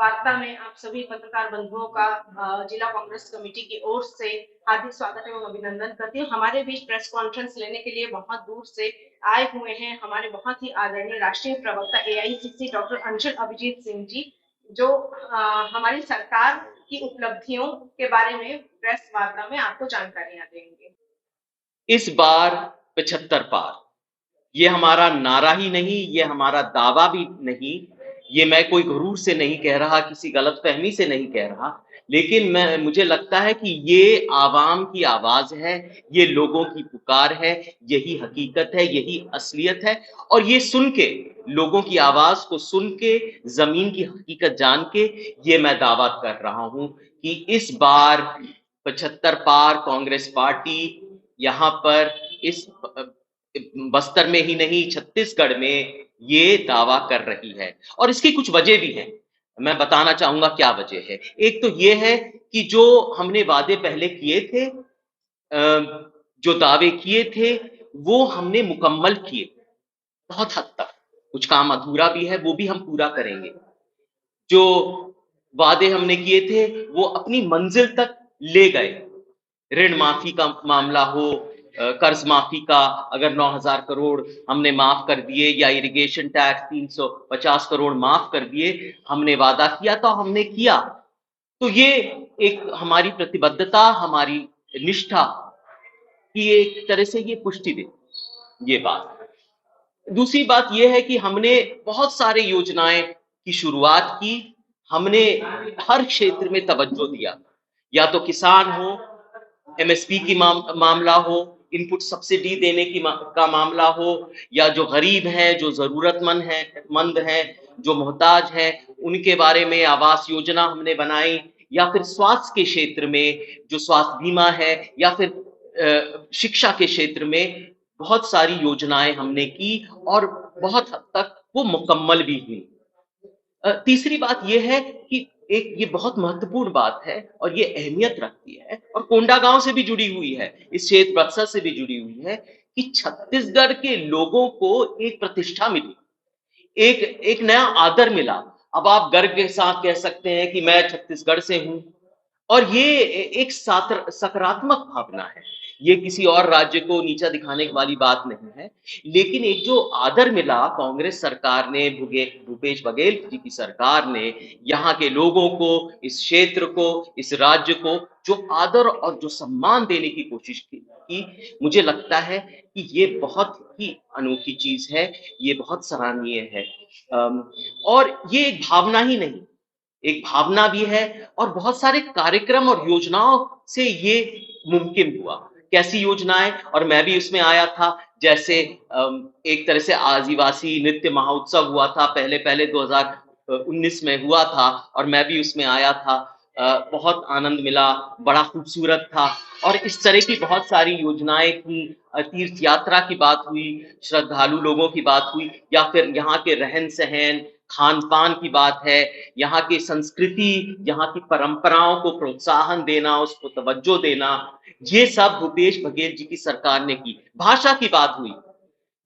वार्ता में आप सभी पत्रकार बंधुओं का जिला कांग्रेस कमेटी की ओर से हार्दिक स्वागत एवं अभिनंदन करती हूँ। हमारे बीच प्रेस कॉन्फ्रेंस लेने के लिए बहुत दूर से आए हुए हैं हमारे बहुत ही आदरणीय राष्ट्रीय प्रवक्ता एआईसीसी डॉक्टर अंशुल अभिजीत सिंह जी, जो हमारी सरकार की उपलब्धियों के बारे में प्रेस वार्ता में आपको जानकारियां देंगे। इस बार 75 पार, ये हमारा नारा ही नहीं, ये हमारा दावा भी नहीं, ये मैं कोई गुरूर से नहीं कह रहा, किसी गलतफहमी से नहीं कह रहा, लेकिन मुझे लगता है कि ये आवाम की आवाज है, ये लोगों की पुकार है, यही हकीकत है, यही असलियत है। और ये सुन के, लोगों की आवाज को सुन के, जमीन की हकीकत जान के, ये मैं दावा कर रहा हूं कि इस बार 75 पार कांग्रेस पार्टी यहाँ पर इस बस्तर में ही नहीं, छत्तीसगढ़ में ये दावा कर रही है। और इसकी कुछ वजह भी हैं, मैं बताना चाहूंगा क्या वजह है। एक तो ये है कि जो हमने वादे पहले किए थे, जो दावे किए थे, वो हमने मुकम्मल किए बहुत हद तक। कुछ काम अधूरा भी है, वो भी हम पूरा करेंगे। जो वादे हमने किए थे वो अपनी मंजिल तक ले गए। ऋण माफी का मामला हो, कर्ज माफी का अगर 9,000 करोड़ हमने माफ कर दिए, या इरिगेशन टैक्स 350 करोड़ माफ कर दिए, हमने वादा किया तो हमने किया। तो ये एक हमारी प्रतिबद्धता, हमारी निष्ठा की एक तरह से ये पुष्टि दे, ये बात। दूसरी बात यह है कि हमने बहुत सारे योजनाएं की शुरुआत की, हमने हर क्षेत्र में तवज्जो दिया, या तो किसान हो, एमएसपी की मामला हो, इनपुट सब्सिडी देने का मामला हो, या जो गरीब हैं, जो जरूरतमंद हैं, जो मोहताज हैं, उनके बारे में आवास योजना हमने बनाई, या फिर स्वास्थ्य के क्षेत्र में जो स्वास्थ्य बीमा है, या फिर शिक्षा के क्षेत्र में बहुत सारी योजनाएं हमने की और बहुत हद तक वो मुकम्मल भी हुई। तीसरी बात यह है कि एक ये बहुत महत्वपूर्ण बात है और ये अहमियत रखती है और कोंडागांव से भी जुड़ी हुई है, इस क्षेत्र बक्सर से भी जुड़ी हुई है, कि छत्तीसगढ़ के लोगों को एक प्रतिष्ठा मिली, एक एक नया आदर मिला। अब आप गर्व के साथ कह सकते हैं कि मैं छत्तीसगढ़ से हूं, और ये एक सकारात्मक भावना है, ये किसी और राज्य को नीचा दिखाने वाली बात नहीं है। लेकिन एक जो आदर मिला कांग्रेस सरकार ने, भूपेश बघेल जी की सरकार ने यहाँ के लोगों को, इस क्षेत्र को, इस राज्य को जो आदर और जो सम्मान देने की कोशिश की, मुझे लगता है कि ये बहुत ही अनोखी चीज है, ये बहुत सराहनीय है। और ये एक भावना ही नहीं, एक भावना भी है, और बहुत सारे कार्यक्रम और योजनाओं से ये मुमकिन हुआ। कैसी योजनाएं, और मैं भी उसमें आया था, जैसे एक तरह से आदिवासी नृत्य महोत्सव हुआ था, पहले 2019 में हुआ था, और मैं भी उसमें आया था। बहुत आनंद मिला, बड़ा खूबसूरत था। और इस तरह की बहुत सारी योजनाएं थी, तीर्थ यात्रा की बात हुई, श्रद्धालु लोगों की बात हुई, या फिर यहाँ के रहन सहन, खान पान की बात है, यहाँ की संस्कृति, यहाँ की परंपराओं को प्रोत्साहन देना, उसको तवज्जो देना, ये सब भूपेश बघेल जी की सरकार ने की। भाषा की बात हुई,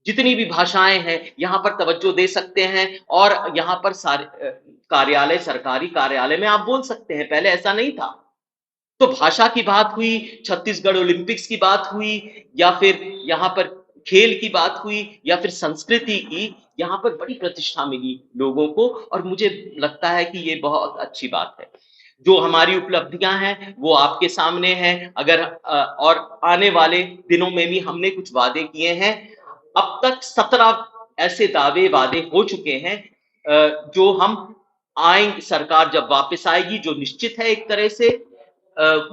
जितनी भी भाषाएं हैं यहाँ पर तवज्जो दे सकते हैं, और यहाँ पर सारे कार्यालय, सरकारी कार्यालय में आप बोल सकते हैं, पहले ऐसा नहीं था। तो भाषा की बात हुई, छत्तीसगढ़ ओलंपिक्स की बात हुई, या फिर यहाँ पर खेल की बात हुई, या फिर संस्कृति की, यहाँ पर बड़ी प्रतिष्ठा मिली लोगों को, और मुझे लगता है कि ये बहुत अच्छी बात है। जो हमारी उपलब्धियां हैं वो आपके सामने हैं, अगर और आने वाले दिनों में भी हमने कुछ वादे किए हैं। अब तक 17 ऐसे दावे वादे हो चुके हैं, जो हम आएंगे, सरकार जब वापस आएगी, जो निश्चित है एक तरह से,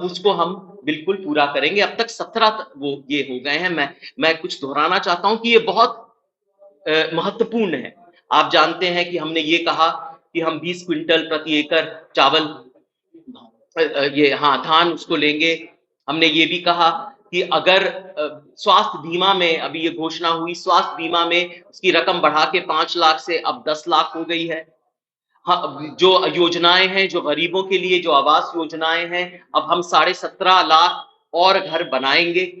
उसको हम बिल्कुल पूरा करेंगे। अब तक 17 वो ये हो गए हैं। मैं कुछ दोहराना चाहता हूं कि ये बहुत महत्वपूर्ण है। आप जानते हैं कि हमने ये कहा कि हम 20 क्विंटल प्रति एकड़ चावल, ये हाँ धान उसको लेंगे। हमने ये भी कहा कि अगर स्वास्थ्य बीमा में, अभी ये घोषणा हुई, स्वास्थ्य बीमा में उसकी रकम बढ़ा के 5 लाख से अब 10 लाख हो गई है। हाँ, जो योजनाएं हैं, जो गरीबों के लिए जो आवास योजनाएं हैं, अब हम 17.5 लाख और घर बनाएंगे,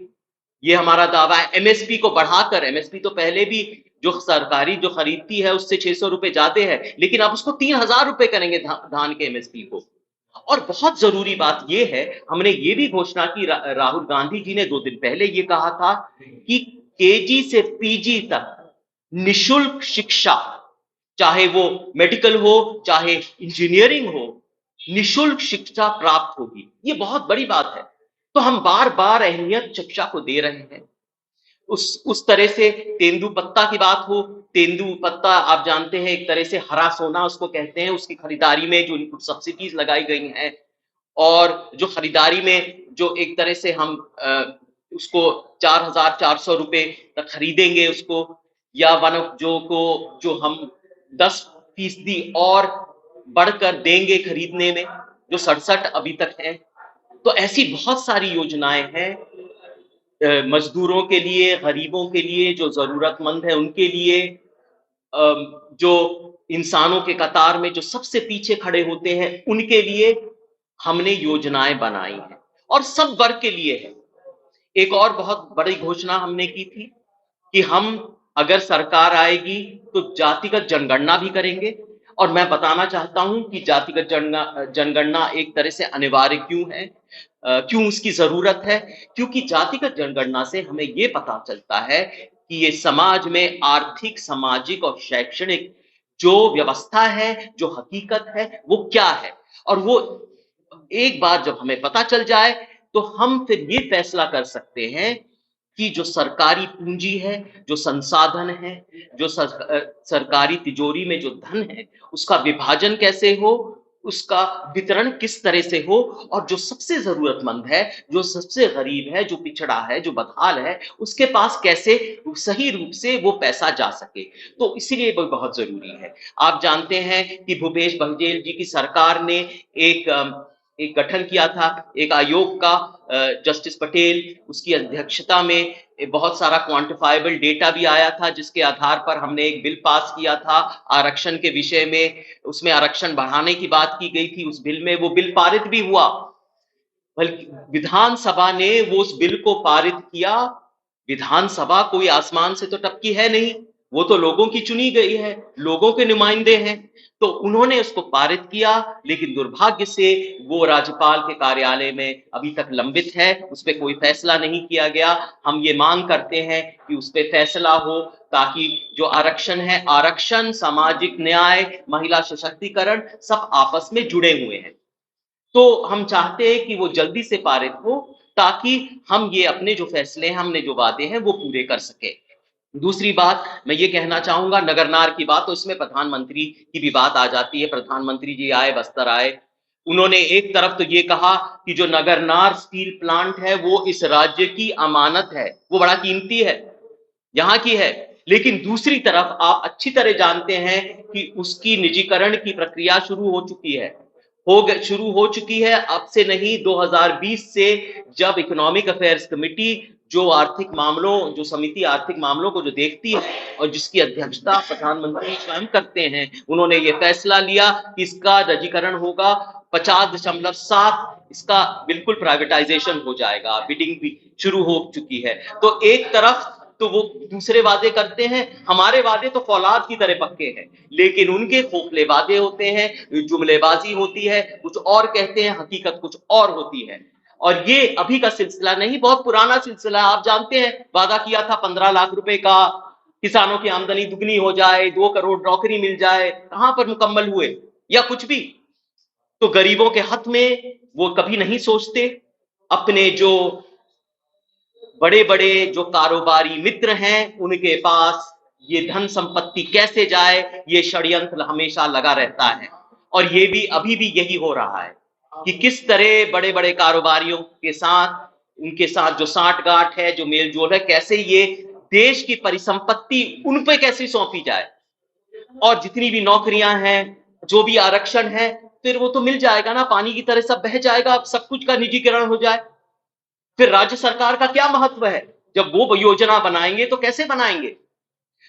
ये हमारा दावा है। एमएसपी को बढ़ाकर, एमएसपी तो पहले भी जो सरकारी जो खरीदती है उससे 600 रुपए ज्यादा है, लेकिन आप उसको 3000 रुपए करेंगे धान के एमएसपी को। और बहुत जरूरी बात यह है, हमने ये भी घोषणा की, राहुल गांधी जी ने 2 दिन पहले ये कहा था कि केजी से पीजी तक निशुल्क शिक्षा, चाहे वो मेडिकल हो चाहे इंजीनियरिंग हो, निशुल्क शिक्षा प्राप्त होगी। ये बहुत बड़ी बात है। तो हम बार बार अहमियत शिक्षा को दे रहे हैं। उस तरह से तेंदुपत्ता की बात हो, तेंदुपत्ता आप जानते हैं एक तरह से हरा सोना उसको कहते हैं, उसकी खरीदारी में जो इनपुट सब्सिडीज लगाई गई हैं और जो खरीदारी में जो एक तरह से हम उसको 4400 रुपए तक खरीदेंगे उसको, या वनोपजों को जो हम 10% और बढ़कर देंगे खरीदने में, जो 67 अभी तक है। तो ऐसी बहुत सारी योजनाएं हैं मजदूरों के लिए, गरीबों के लिए, जो जरूरतमंद है उनके लिए, जो इंसानों के कतार में जो सबसे पीछे खड़े होते हैं उनके लिए हमने योजनाएं बनाई हैं और सब वर्ग के लिए है। एक और बहुत बड़ी घोषणा हमने की थी कि हम अगर सरकार आएगी तो जातिगत जनगणना भी करेंगे। और मैं बताना चाहता हूं कि जातिगत जनगणना एक तरह से अनिवार्य क्यों है, क्यों उसकी जरूरत है। क्योंकि जातिगत जनगणना से हमें यह पता चलता है कि ये समाज में आर्थिक, सामाजिक और शैक्षणिक जो व्यवस्था है, जो हकीकत है, वो क्या है। और वो एक बार जब हमें पता चल जाए तो हम फिर ये फैसला कर सकते हैं कि जो सरकारी पूंजी है, जो संसाधन है, जो सरकारी तिजोरी में जो धन है, उसका विभाजन कैसे हो, उसका वितरण किस तरह से हो, और जो सबसे जरूरतमंद है, जो सबसे गरीब है, जो पिछड़ा है, जो बदहाल है, उसके पास कैसे सही रूप से वो पैसा जा सके। तो इसीलिए वो बहुत जरूरी है। आप जानते हैं कि भूपेश बघेल जी की सरकार ने एक गठन किया था, एक आयोग का, जस्टिस पटेल उसकी अध्यक्षता में बहुत सारा क्वांटिफाइबल डेटा भी आया था, जिसके आधार पर हमने एक बिल पास किया था आरक्षण के विषय में। उसमें आरक्षण बढ़ाने की बात की गई थी, उस बिल में वो बिल पारित भी हुआ, बल्कि विधानसभा ने वो उस बिल को पारित किया। विधानसभा कोई आसमान से तो टपकी है नहीं, वो तो लोगों की चुनी गई है, लोगों के नुमाइंदे हैं। तो उन्होंने उसको पारित किया, लेकिन दुर्भाग्य से वो राज्यपाल के कार्यालय में अभी तक लंबित है, उस पर कोई फैसला नहीं किया गया। हम ये मांग करते हैं कि उस पर फैसला हो, ताकि जो आरक्षण है, आरक्षण, सामाजिक न्याय, महिला सशक्तिकरण सब आपस में जुड़े हुए हैं। तो हम चाहते हैं कि वो जल्दी से पारित हो, ताकि हम ये अपने जो फैसले हैं, हमने जो वादे हैं, वो पूरे कर सके। दूसरी बात मैं ये कहना चाहूंगा, नगरनार की बात, तो इसमें प्रधानमंत्री की भी बात आ जाती है। प्रधानमंत्री जी आए, बस्तर आए, उन्होंने एक तरफ तो ये कहा कि जो नगरनार स्टील प्लांट है वो इस राज्य की अमानत है, वो बड़ा कीमती है, यहाँ की है। लेकिन दूसरी तरफ आप अच्छी तरह जानते हैं कि उसकी निजीकरण की प्रक्रिया शुरू हो चुकी है, शुरू हो चुकी है, अब से नहीं, 2020 से, जब इकोनॉमिक अफेयर्स कमेटी, जो आर्थिक मामलों, जो समिति आर्थिक मामलों को जो देखती है और जिसकी अध्यक्षता प्रधानमंत्री स्वयं करते हैं, उन्होंने ये फैसला लिया कि इसका निजीकरण होगा, 50.7 इसका बिल्कुल प्राइवेटाइजेशन हो जाएगा, बिडिंग भी शुरू हो चुकी है। तो एक तरफ तो वो दूसरे वादे करते हैं, हमारे वादे तो फौलाद की तरह पक्के हैं, लेकिन उनके खोखले वादे होते हैं, जुमलेबाजी होती है, कुछ और कहते हैं, हकीकत कुछ और होती है। और ये अभी का सिलसिला नहीं, बहुत पुराना सिलसिला। आप जानते हैं, वादा किया था 15 लाख रुपए का, किसानों की आमदनी दुगनी हो जाए, 2 करोड़ नौकरी मिल जाए, कहां पर मुकम्मल हुए या कुछ भी। तो गरीबों के हक में वो कभी नहीं सोचते। अपने जो बड़े बड़े जो कारोबारी मित्र हैं, उनके पास ये धन संपत्ति कैसे जाए, ये षड्यंत्र हमेशा लगा रहता है। और ये भी अभी भी यही हो रहा है कि किस तरह बड़े बड़े कारोबारियों के साथ, उनके साथ जो साठगांठ है, जो मेलजोल है, कैसे ये देश की परिसंपत्ति उन पे कैसे सौंपी जाए। और जितनी भी नौकरियां हैं, जो भी आरक्षण है, फिर वो तो मिल जाएगा ना, पानी की तरह सब बह जाएगा, सब कुछ का निजीकरण हो जाए। फिर राज्य सरकार का क्या महत्व है? जब वो योजना बनाएंगे तो कैसे बनाएंगे?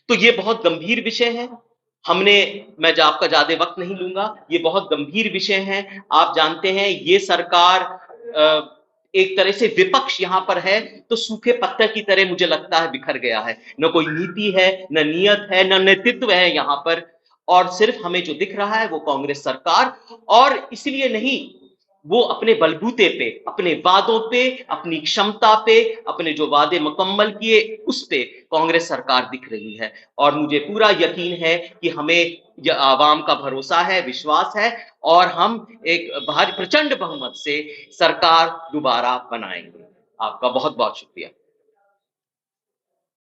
तो ये बहुत गंभीर विषय है। मैं आपका ज्यादा वक्त नहीं लूंगा, ये बहुत गंभीर विषय है। आप जानते हैं, ये सरकार एक तरह से विपक्ष यहां पर है तो सूखे पत्ते की तरह मुझे लगता है बिखर गया है। न कोई नीति है, न नियत है, न नेतृत्व है यहां पर, और सिर्फ हमें जो दिख रहा है वो कांग्रेस सरकार, और इसलिए नहीं, वो अपने बलबूते पे, अपने वादों पे, अपनी क्षमता पे, अपने जो वादे मुकम्मल किए उस पे कांग्रेस सरकार दिख रही है। और मुझे पूरा यकीन है कि हमें आवाम का भरोसा है, विश्वास है, और हम एक भारी प्रचंड बहुमत से सरकार दोबारा बनाएंगे। आपका बहुत बहुत शुक्रिया।